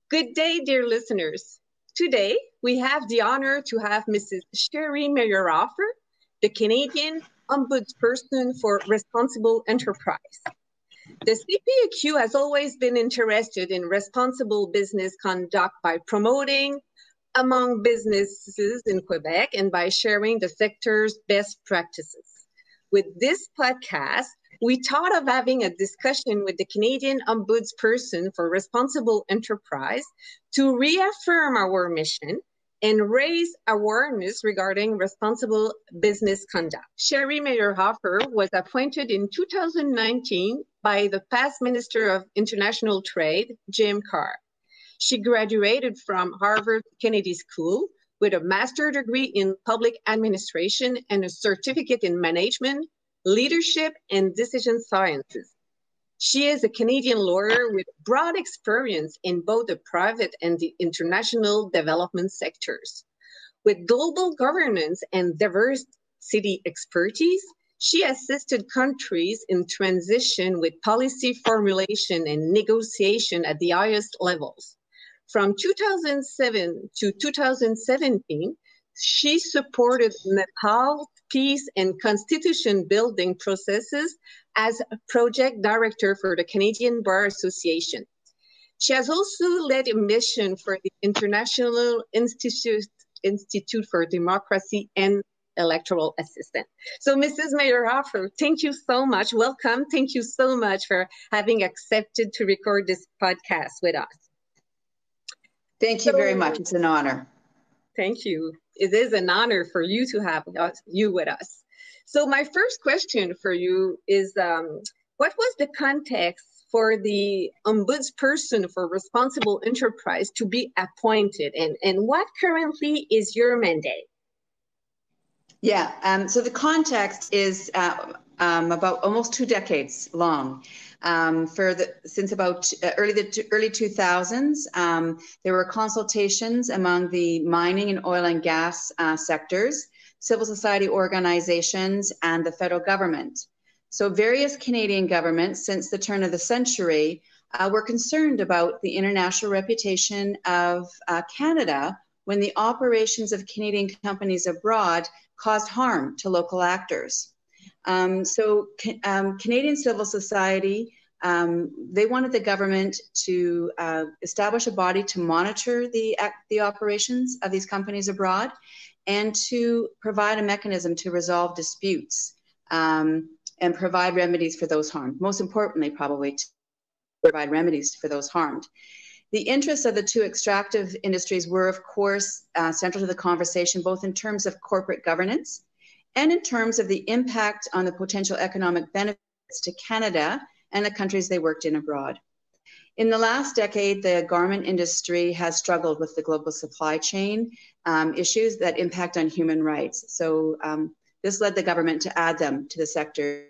Good day, dear listeners. Today, we have the honor to have Mrs. Sheri Meyerhoffer, the Canadian Ombudsperson for Responsible Enterprise. The CPEQ has always been interested in responsible business conduct by promoting among businesses in Quebec and by sharing the sector's best practices. With this podcast, we thought of having a discussion with the Canadian Ombudsperson for Responsible Enterprise to reaffirm our mission and raise awareness regarding responsible business conduct. Sheri Meyerhoffer was appointed in 2019 by the past Minister of International Trade, Jim Carr. She graduated from Harvard Kennedy School with a master's degree in public administration and a certificate in management, leadership, and decision sciences. She is a Canadian lawyer with broad experience in both the private and the international development sectors. With global governance and diversity expertise, she assisted countries in transition with policy formulation and negotiation at the highest levels. From 2007 to 2017, she supported Nepal's peace and constitution building processes as a project director for the Canadian Bar Association. She has also led a mission for the International Institute for Democracy and Electoral Assistance. So Mrs. Meyerhoffer, thank you so much. Welcome. Thank you so much for having accepted to record this podcast with us. Thank you very much. It's an honor. Thank you. It is an honor for you to have you with us. So my first question for you is, what was the context for the Ombudsperson for Responsible Enterprise to be appointed, and what currently is your mandate? Yeah, so the context is about almost 2 decades long. Since about early 2000s, there were consultations among the mining and oil and gas sectors, civil society organizations, and the federal government. So various Canadian governments since the turn of the century were concerned about the international reputation of Canada when the operations of Canadian companies abroad caused harm to local actors. Canadian civil society, they wanted the government to establish a body to monitor the operations of these companies abroad and to provide a mechanism to resolve disputes and provide remedies for those harmed. Most importantly, probably to provide remedies for those harmed. The interests of the two extractive industries were, of course, central to the conversation, both in terms of corporate governance and in terms of the impact on the potential economic benefits to Canada and the countries they worked in abroad. In the last decade, the garment industry has struggled with the global supply chain issues that impact on human rights. So this led the government to add them to the sector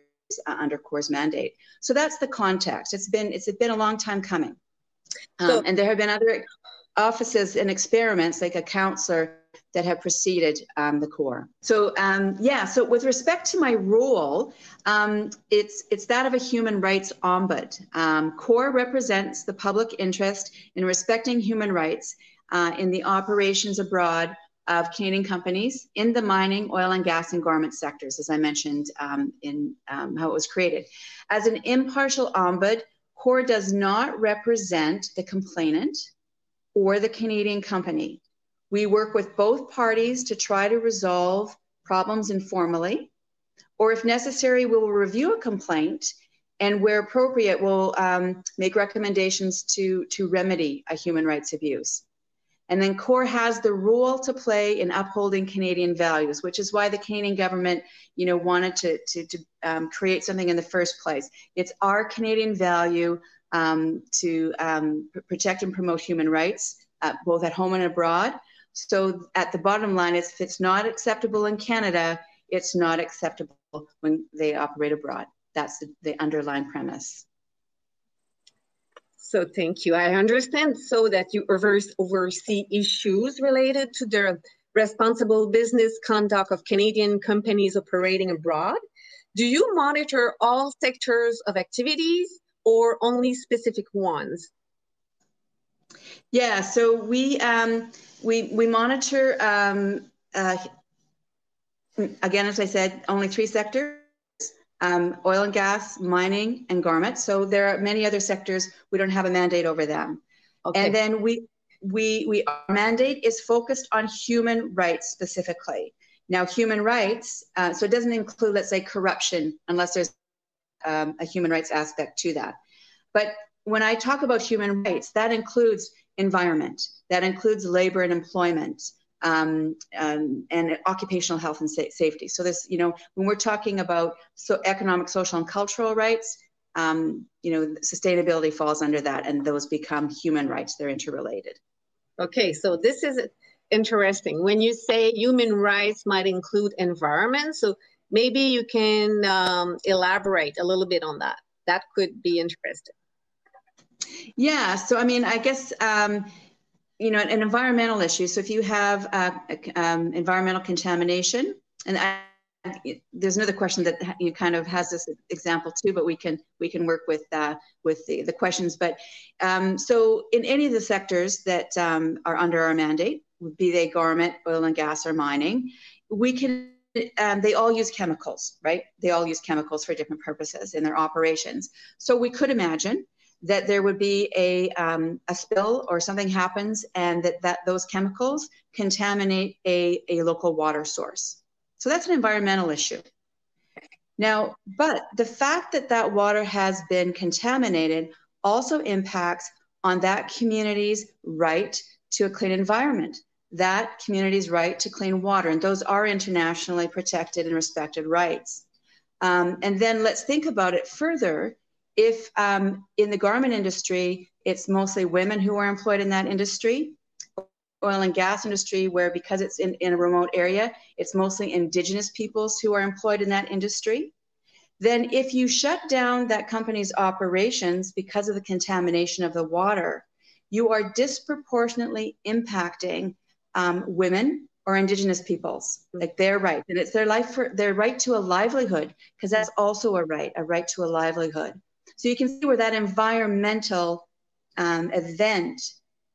under CORE's mandate. So that's the context. It's been a long time coming. And there have been other offices and experiments like a counselor that have preceded the CORE. So so with respect to my role, it's that of a human rights ombud. CORE represents the public interest in respecting human rights in the operations abroad of Canadian companies in the mining, oil and gas, and garment sectors, as I mentioned in how it was created. As an impartial ombud, CORE does not represent the complainant or the Canadian company. We work with both parties to try to resolve problems informally, or if necessary, we will review a complaint and where appropriate, we'll make recommendations to remedy a human rights abuse. And then CORE has the role to play in upholding Canadian values, which is why the Canadian government, wanted to create something in the first place. It's our Canadian value to protect and promote human rights, both at home and abroad. So at the bottom line, if it's not acceptable in Canada, it's not acceptable when they operate abroad. That's the underlying premise. So thank you. I understand so that you oversee issues related to the responsible business conduct of Canadian companies operating abroad. Do you monitor all sectors of activities or only specific ones? Yeah, so we monitor, again, as I said, only 3 sectors, oil and gas, mining, and garment. So there are many other sectors, we don't have a mandate over them. Okay. And then our mandate is focused on human rights specifically. Now, human rights, so it doesn't include, let's say, corruption, unless there's a human rights aspect to that. But when I talk about human rights, that includes environment, that includes labor and employment, and occupational health and safety. So this, when we're talking about economic, social, and cultural rights, sustainability falls under that, and those become human rights. They're interrelated. Okay, so this is interesting. When you say human rights might include environment, so maybe you can elaborate a little bit on that. That could be interesting. Yeah, so I mean, I guess, an environmental issue. So if you have environmental contamination, and there's another question that you kind of has this example too, but we can work with the questions. But so in any of the sectors that are under our mandate, be they garment, oil and gas, or mining, we can. They all use chemicals, right? They all use chemicals for different purposes in their operations. So we could imagine that there would be a spill or something happens, and that those chemicals contaminate a local water source. So that's an environmental issue. Now, but the fact that that water has been contaminated also impacts on that community's right to a clean environment, that community's right to clean water, and those are internationally protected and respected rights. And then let's think about it further. If in the garment industry, it's mostly women who are employed in that industry, oil and gas industry, where because it's in a remote area, it's mostly Indigenous peoples who are employed in that industry, then if you shut down that company's operations because of the contamination of the water, you are disproportionately impacting women or Indigenous peoples, like their right. And it's their right to a livelihood, because that's also a right to a livelihood. So you can see where that environmental event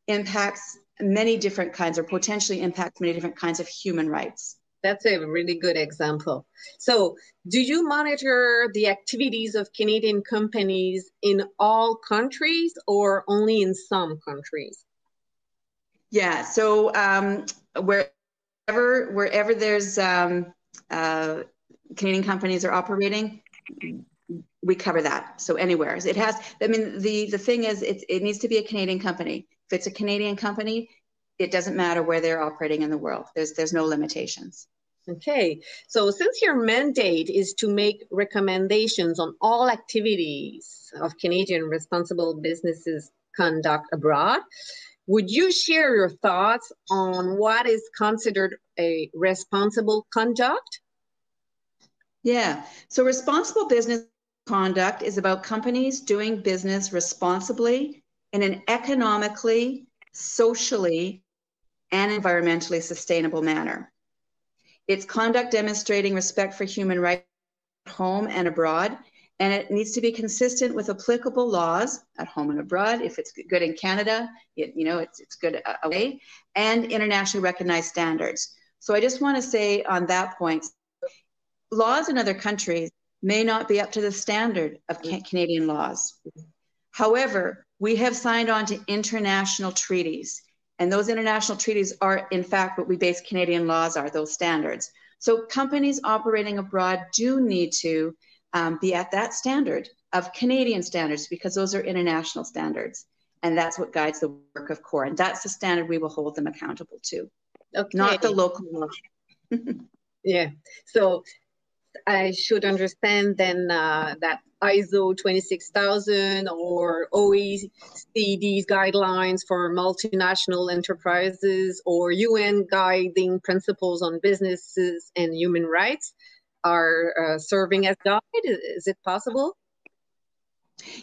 impacts many different kinds, or potentially impacts many different kinds of human rights. That's a really good example. So do you monitor the activities of Canadian companies in all countries or only in some countries? Yeah, so wherever there's Canadian companies are operating, we cover that. So anywhere it has, I mean, the thing is, it needs to be a Canadian company. If it's a Canadian company, it doesn't matter where they're operating in the world. There's no limitations. Okay, so since your mandate is to make recommendations on all activities of Canadian responsible businesses conduct abroad, would you share your thoughts on what is considered a responsible conduct? Yeah, so responsible business conduct is about companies doing business responsibly in an economically, socially, and environmentally sustainable manner. It's conduct demonstrating respect for human rights at home and abroad, and it needs to be consistent with applicable laws at home and abroad. If it's good in Canada, it's good away, and internationally recognized standards. So I just want to say on that point, laws in other countries may not be up to the standard of Canadian laws. However, we have signed on to international treaties, and those international treaties are, in fact, what we base Canadian laws are, those standards. So companies operating abroad do need to be at that standard of Canadian standards, because those are international standards. And that's what guides the work of CORE. And that's the standard we will hold them accountable to, not the local law. Yeah. So I should understand then that ISO 26000 or OECD's guidelines for multinational enterprises or UN guiding principles on businesses and human rights are serving as guide. Is it possible?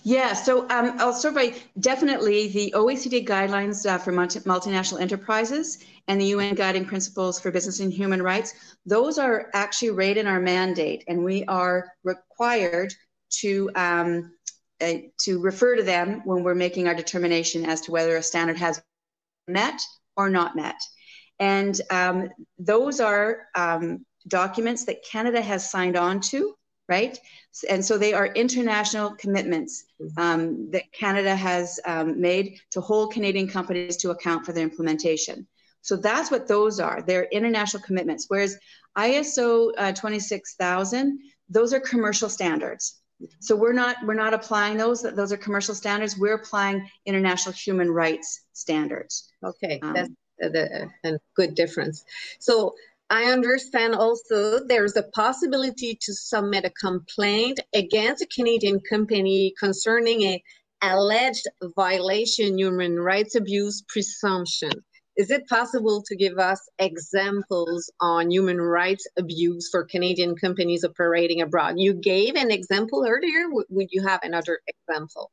Yeah, so I'll start by definitely the OECD guidelines for multinational enterprises and the UN guiding principles for business and human rights. Those are actually right in our mandate, and we are required to to refer to them when we're making our determination as to whether a standard has met or not met. And those are documents that Canada has signed on to, right? And so they are international commitments that Canada has made to hold Canadian companies to account for their implementation. So that's what those are. They're international commitments. Whereas ISO 26000, those are commercial standards. So we're not applying those. Those are commercial standards. We're applying international human rights standards. Okay, that's a good difference. So I understand also there's a possibility to submit a complaint against a Canadian company concerning an alleged violation human rights abuse presumption. Is it possible to give us examples on human rights abuse for Canadian companies operating abroad? You gave an example earlier. Would you have another example?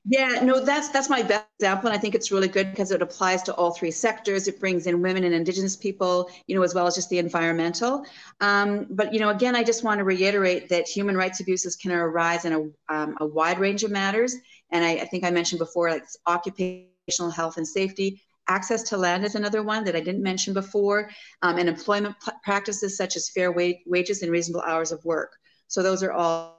Yeah, no, that's my best example, and I think it's really good because it applies to all three sectors. It brings in women and Indigenous people, as well as just the environmental. But again, I just want to reiterate that human rights abuses can arise in a wide range of matters, and I think I mentioned before, like occupational health and safety. Access to land is another one that I didn't mention before, and employment practices such as fair wages and reasonable hours of work. So those are all,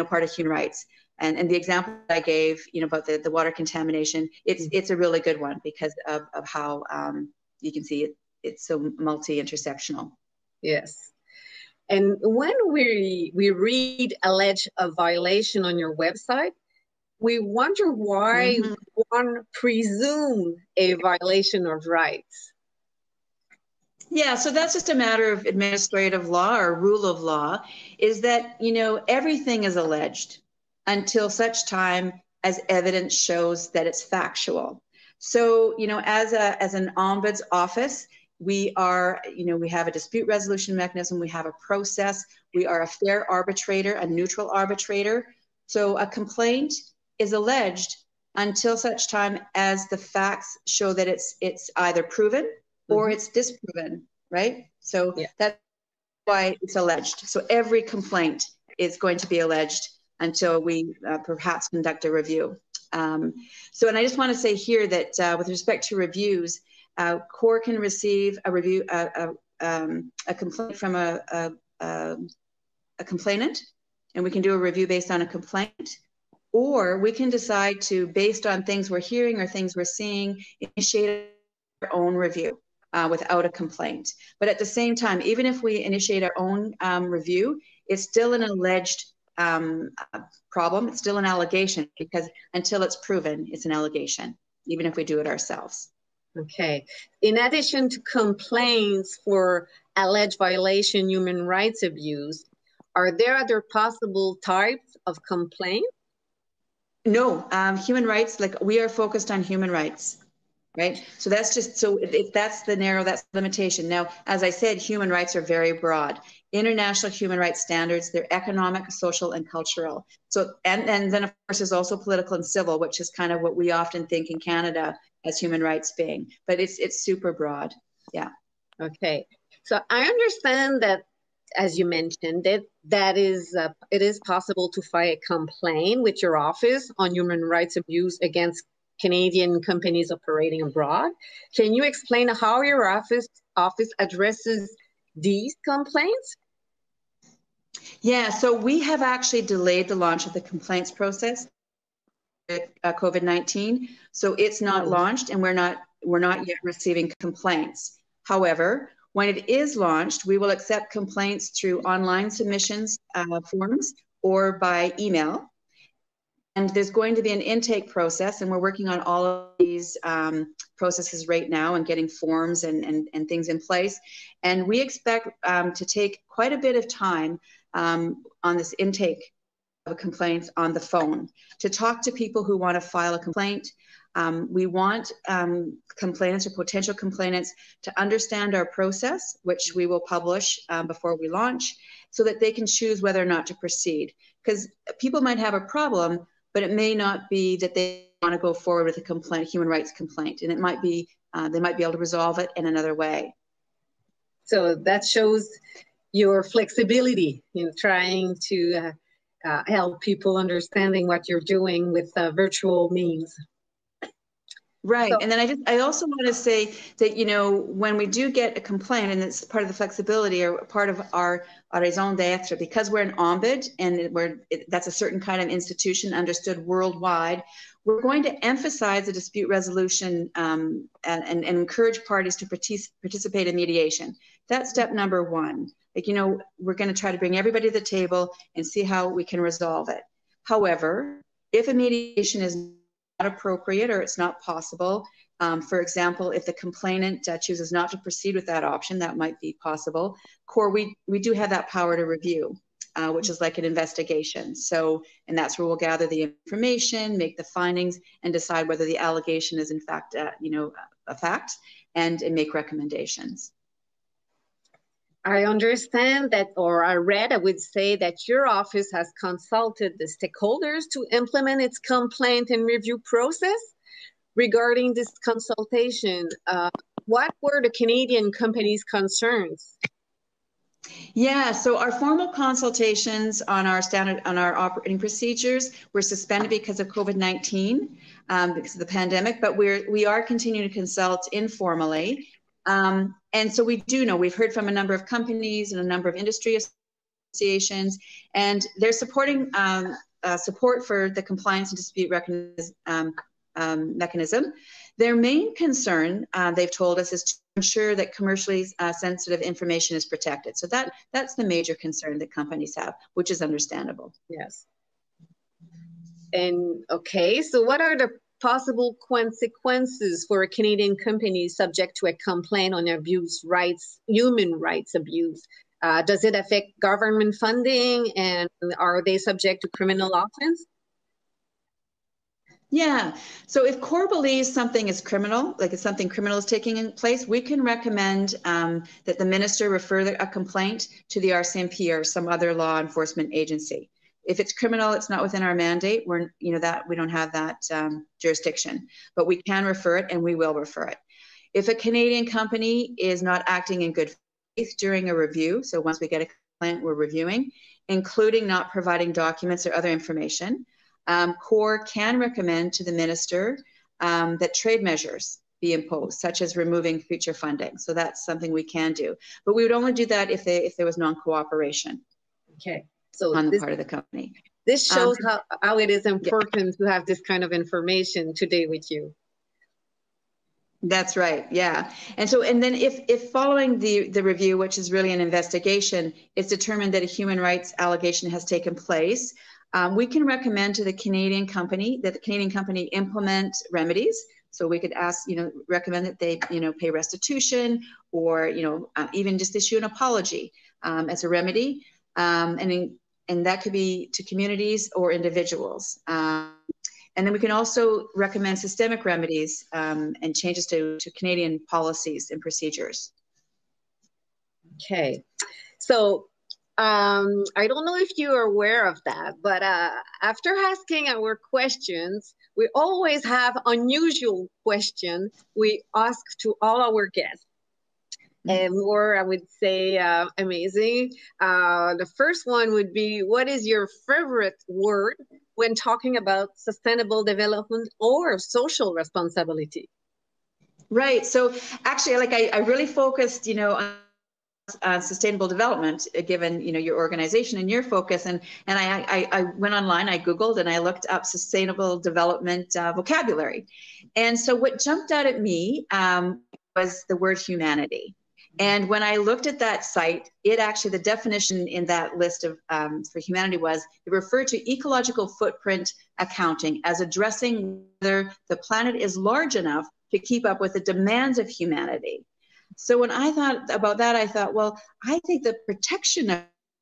part of human rights. And the example I gave, about the water contamination, it's a really good one because of how you can see it's so multi-intersectional. Yes. And when we read alleged a violation on your website, we wonder why one presume a violation of rights. Yeah, so that's just a matter of administrative law or rule of law, is that, everything is alleged until such time as evidence shows that it's factual. So, as an ombuds office, we are, we have a dispute resolution mechanism, we have a process, we are a fair arbitrator, a neutral arbitrator. So a complaint is alleged until such time as the facts show that it's either proven or it's disproven, right? So that's why it's alleged. So every complaint is going to be alleged until we perhaps conduct a review. And I just want to say here that with respect to reviews, CORE can receive a review, a complaint from a complainant, and we can do a review based on a complaint. Or we can decide to, based on things we're hearing or things we're seeing, initiate our own review without a complaint. But at the same time, even if we initiate our own review, it's still an alleged problem. It's still an allegation because until it's proven, it's an allegation, even if we do it ourselves. Okay. In addition to complaints for alleged violation, human rights abuse, are there other possible types of complaints? No, human rights, like we are focused on human rights, right? So that's just, so that's the limitation. Now, as I said, human rights are very broad. International human rights standards, they're economic, social, and cultural. So, and then of course there's also political and civil, which is kind of what we often think in Canada as human rights being, but it's super broad, yeah. Okay, so I understand that, as you mentioned, that it is possible to file a complaint with your office on human rights abuse against Canadian companies operating abroad. Can you explain how your office addresses these complaints? Yeah, so we have actually delayed the launch of the complaints process with COVID-19. So it's not launched, and we're not yet receiving complaints. However, when it is launched, we will accept complaints through online submissions forms or by email. And there's going to be an intake process, and we're working on all of these processes right now and getting forms and things in place. And we expect to take quite a bit of time on this intake of complaints on the phone to talk to people who want to file a complaint. We want complainants or potential complainants to understand our process, which we will publish before we launch, so that they can choose whether or not to proceed. Because people might have a problem, but it may not be that they want to go forward with a complaint, human rights complaint, and it might be they might be able to resolve it in another way. So that shows your flexibility in trying to help people understanding what you're doing with virtual means. Right. So, and then I also want to say that, you know, when we do get a complaint, and it's part of the flexibility or part of our raison d'etre, because we're an ombud and that's a certain kind of institution understood worldwide, we're going to emphasize the dispute resolution and encourage parties to participate in mediation. That's step number one. Like, you know, we're going to try to bring everybody to the table and see how we can resolve it. However, if a mediation is not appropriate or it's not possible, for example, if the complainant chooses not to proceed with that option, that might be possible. CORE, we do have that power to review, which is like an investigation. So, and that's where we'll gather the information, make the findings, and decide whether the allegation is in fact, you know, a fact, and make recommendations. I understand that, or I read, I would say that your office has consulted the stakeholders to implement its complaint and review process. Regarding this consultation, what were the Canadian companies' concerns? Yeah, so our formal consultations on our operating procedures were suspended because of COVID-19, because of the pandemic, but we are continuing to consult informally. And so we do know, we've heard from a number of companies and a number of industry associations, and they're supporting support for the compliance and dispute mechanism. Their main concern, they've told us, is to ensure that commercially sensitive information is protected. So that's the major concern that companies have, which is understandable. Yes. And okay, so what are the possible consequences for a Canadian company subject to a complaint on human rights abuse? Does it affect government funding, and are they subject to criminal offense? Yeah, so if CORE believes something is criminal, like if something criminal is taking place, we can recommend that the minister refer a complaint to the RCMP or some other law enforcement agency. If it's criminal, it's not within our mandate. We don't have that jurisdiction, but we can refer it, and we will refer it. If a Canadian company is not acting in good faith during a review, so once we get a complaint, we're reviewing, including not providing documents or other information, CORE can recommend to the minister that trade measures be imposed, such as removing future funding. So that's something we can do, but we would only do that if there was non-cooperation. Okay. So on the part of the company. This shows how it is important to have this kind of information today with you. That's right, yeah. And then if following the review, which is really an investigation, it's determined that a human rights allegation has taken place, we can recommend to the Canadian company that the Canadian company implement remedies. So we could recommend that they, pay restitution, or, even just issue an apology as a remedy. And that could be to communities or individuals. And then we can also recommend systemic remedies and changes to Canadian policies and procedures. Okay. So I don't know if you are aware of that, but after asking our questions, we always have unusual questions we ask to all our guests. And more, I would say, amazing. The first one would be, what is your favorite word when talking about sustainable development or social responsibility? Right. So actually, I really focused, on sustainable development, given, your organization and your focus. And I went online, I Googled, and I looked up sustainable development vocabulary. And so what jumped out at me was the word humanity. And when I looked at that site, the definition in that list of for humanity was, it referred to ecological footprint accounting as addressing whether the planet is large enough to keep up with the demands of humanity. So when I thought about that, I thought, well, I think the protection of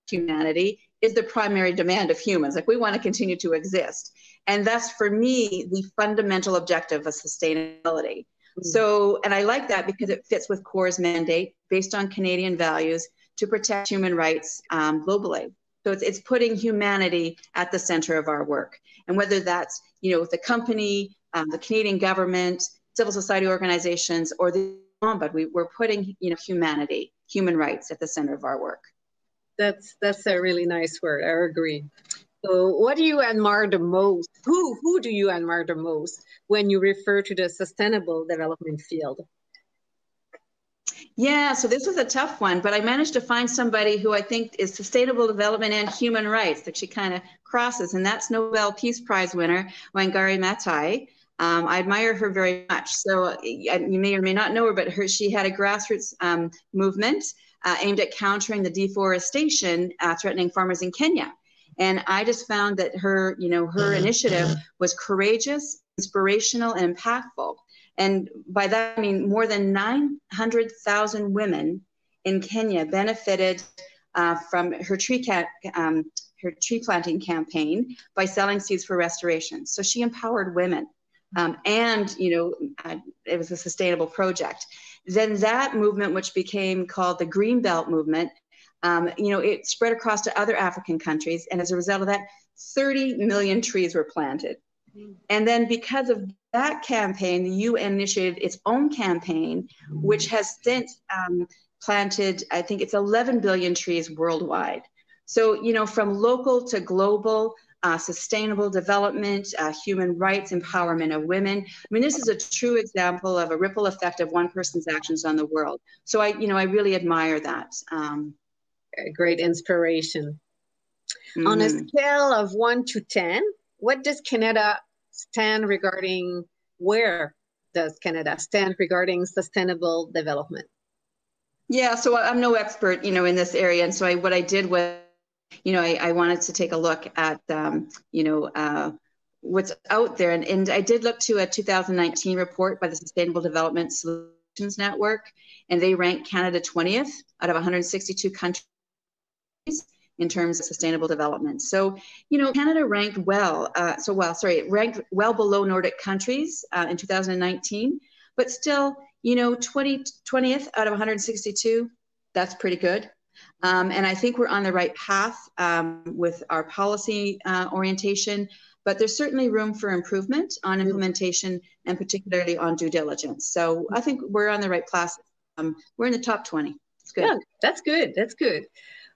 humanity is the primary demand of humans. Like, we want to continue to exist. And that's, for me, the fundamental objective of sustainability. So, and I like that because it fits with CORE's mandate based on Canadian values to protect human rights globally. So it's putting humanity at the center of our work. And whether that's, the company, the Canadian government, civil society organizations, or the Ombudsman, we're putting, humanity, human rights at the center of our work. That's a really nice word. I agree. So what do you admire the most? Who do you admire the most when you refer to the sustainable development field? Yeah, so this was a tough one, but I managed to find somebody who I think is sustainable development and human rights that she kind of crosses, and that's Nobel Peace Prize winner Wangari Maathai. I admire her very much. So you may or may not know her, but she had a grassroots movement aimed at countering the deforestation threatening farmers in Kenya. And I just found that her initiative was courageous, inspirational, and impactful. And by that, I mean more than 900,000 women in Kenya benefited from her tree planting campaign by selling seeds for restoration. So she empowered women. And it was a sustainable project. Then that movement, which became called the Green Belt movement, it spread across to other African countries. And as a result of that, 30 million trees were planted. And then because of that campaign, the UN initiated its own campaign, which has since planted, I think it's 11 billion trees worldwide. So, from local to global, sustainable development, human rights, empowerment of women. I mean, this is a true example of a ripple effect of one person's actions on the world. So I really admire that. A great inspiration. On a scale of 1 to 10, what does Canada stand regarding, where does Canada stand regarding sustainable development? Yeah, so I'm no expert, in this area. And so what I did was, I wanted to take a look at, what's out there. And I did look to a 2019 report by the Sustainable Development Solutions Network, and they ranked Canada 20th out of 162 countries in terms of sustainable development. So, Canada ranked ranked well below Nordic countries in 2019, but still, 20th out of 162, that's pretty good. And I think we're on the right path with our policy orientation, but there's certainly room for improvement on implementation and particularly on due diligence. So I think we're on the right path. We're in the top 20. It's good. Yeah, that's good. That's good.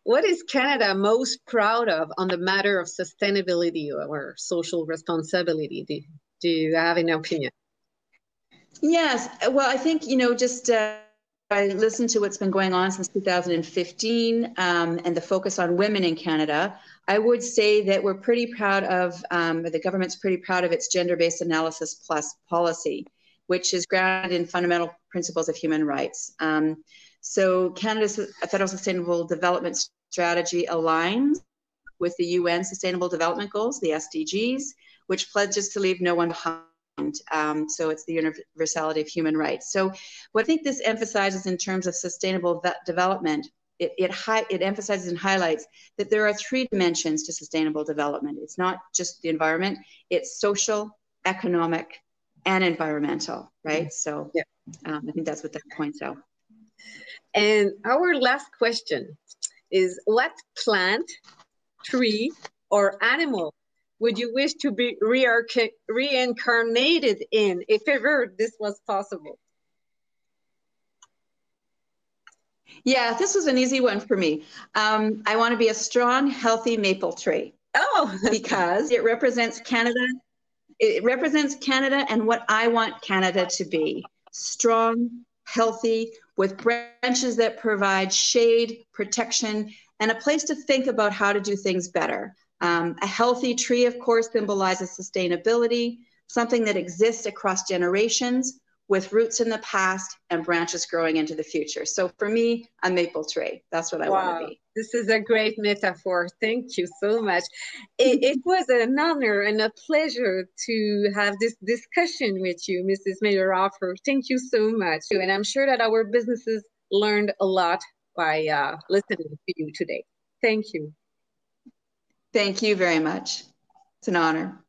What is Canada most proud of on the matter of sustainability or social responsibility? Do you have an opinion? Yes. Well, I think, I listened to what's been going on since 2015 and the focus on women in Canada. I would say that we're pretty proud of, the government's pretty proud of its gender-based analysis plus policy, which is grounded in fundamental principles of human rights. So Canada's Federal Sustainable Development Strategy aligns with the UN Sustainable Development Goals, the SDGs, which pledges to leave no one behind. So it's the universality of human rights. So what I think this emphasizes in terms of sustainable development, it emphasizes and highlights that there are 3 dimensions to sustainable development. It's not just the environment, it's social, economic, and environmental, right? So yeah. I think that's what that points out. And our last question is, what plant, tree, or animal would you wish to be reincarnated in if ever this was possible? Yeah, this was an easy one for me. I want to be a strong, healthy maple tree. Oh, because it represents Canada. It represents Canada and what I want Canada to be. Strong, healthy, with branches that provide shade, protection, and a place to think about how to do things better. A healthy tree, of course, symbolizes sustainability, something that exists across generations with roots in the past and branches growing into the future. So for me, a maple tree, that's what I want to be. This is a great metaphor. Thank you so much. It was an honor and a pleasure to have this discussion with you, Mrs. Meyerhoffer. Thank you so much. And I'm sure that our businesses learned a lot by listening to you today. Thank you. Thank you very much. It's an honor.